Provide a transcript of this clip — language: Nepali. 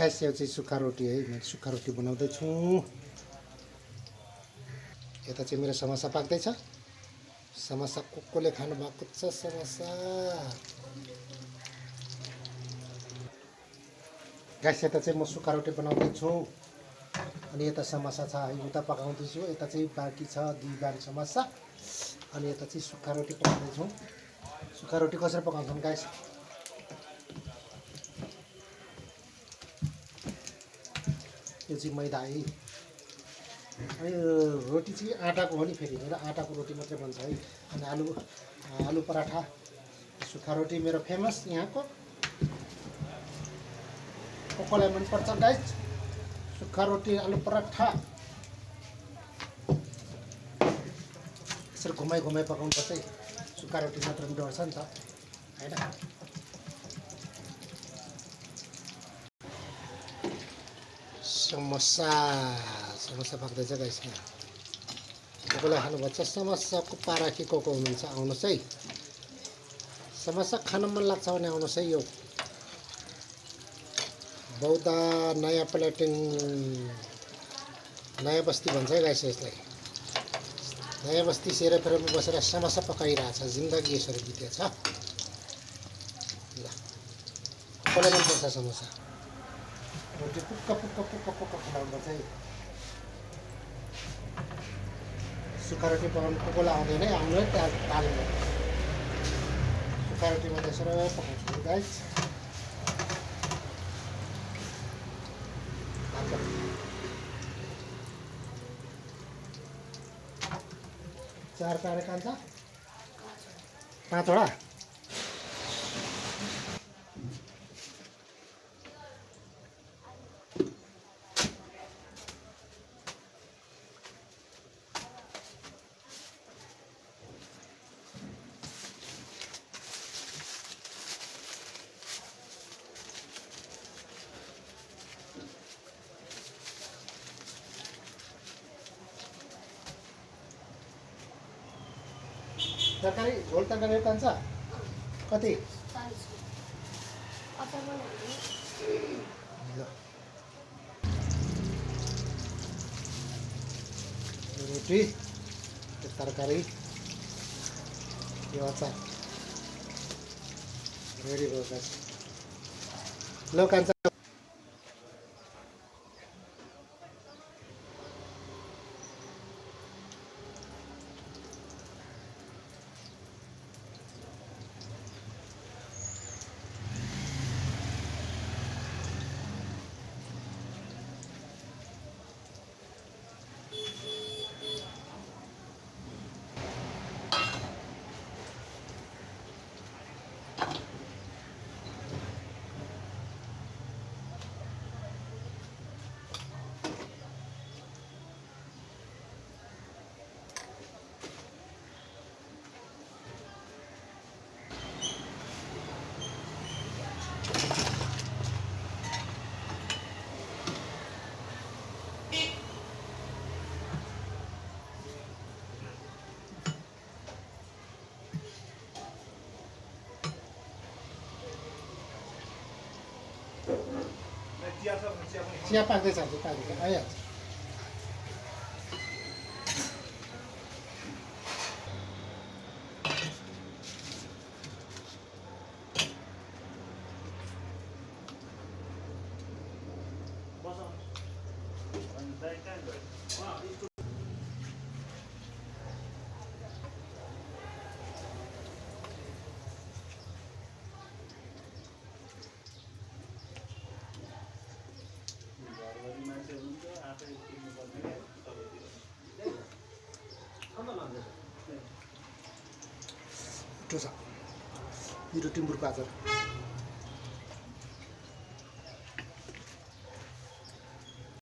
गाइस यो चाहिँ सुक्खा रोटी है मैले सुक्खा रोटी बनाउँदै छु यता चाहिँ मेरो समोसा पाक्दैछ समोसा कोले खानु भएको छ समोसा गाइस यता चाहिँ म सुक्खा रोटी बनाउँदै छु अनि यता समोसा छ है उता पकाउँदै छु यता चाहिँ बाँकी छ दुई बार समोसा अनि यता चाहिँ सुक्खा रोटी पकाउँदै छु सुक्खा रोटी कसरी पकाउँछन् गाइस यो चाहिँ मैदा है अनि रोटी चाहिँ आटाको हो नि फेरि मेरो आटाको रोटी मात्रै बन्छ है अनि आलु पराठा सुक्खा रोटी मेरो फेमस यहाँको कसलाई मनपर्छ गाइस सुक्खा रोटी आलु पराठा यसरी घुमाइ पकाउनुपर्छ है सुक्खा रोटी मात्र डढ्छ नि त हैन समोसा पाक्दैछ गाइस यहाँ कसलाई खानुपर्छ समोसाको पाराखी को हुनुहुन्छ आउनुहोस् है समोसा खान मन लाग्छ भने आउनुहोस् है यो बौद्ध नयाँ प्लेटिङ नयाँ बस्ती भन्छ है गाइस यसलाई नयाँ बस्ती सेरोफेरोमा बसेर समोसा पकाइरहेछ जिन्दगी यसरी बितेछ ल कसलाई मनपर्छ समोसा रोटी पुक्क खुलाउनुपर्छ है सुक्खा रोटी पकाउनु कसलाई आउँदैन है आउनु है त्यहाँ तालमा सुक्खा रोटी म त्यसरी पकाउँछु गाइस चार पारे कान्छ पाँचवटा तरकारी झोल तरकारी कान्छ कति रोटी तरकारी यो अचार रेडी भयो गाइस ल कान्छ चिया पाक्दैछ आइहाल्छ मिठो छ यो टिम्बुरको अचार